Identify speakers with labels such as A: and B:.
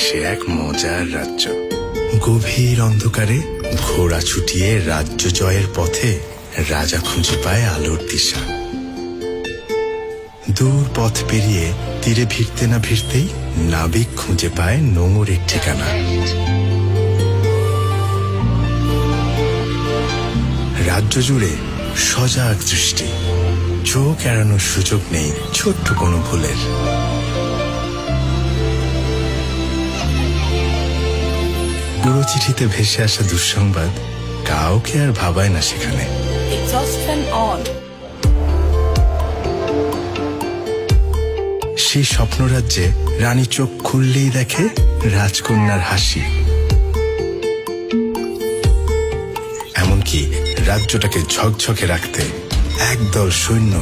A: সে এক মজার রাজ্য। গভীর অন্ধকারে ঘোড়া ছুটিয়ে রাজ্য জয়ের পথে রাজা খুঁজে পায় আলোর দিশা। দূর পথ পেরিয়ে তীরে ভিড়তে না ভিড়তেই নাবিক খুঁজে পায় নোঙরের ঠিকানা। রাজ্য জুড়ে সজাগ দৃষ্টি, চোখ এড়ানোর সুযোগ নেই ছোট্ট কোনো ভুলের। পুরো চিঠিতে ভেসে আসা দুঃসংবাদ কাউকে আর ভাবায় না সেখানে। সেই স্বপ্নরাজ্যে রানী চোখ খুললেই দেখে রাজকন্যার হাসি। এমনকি রাজ্যটাকে ঝকঝকে রাখতে একদল সৈন্য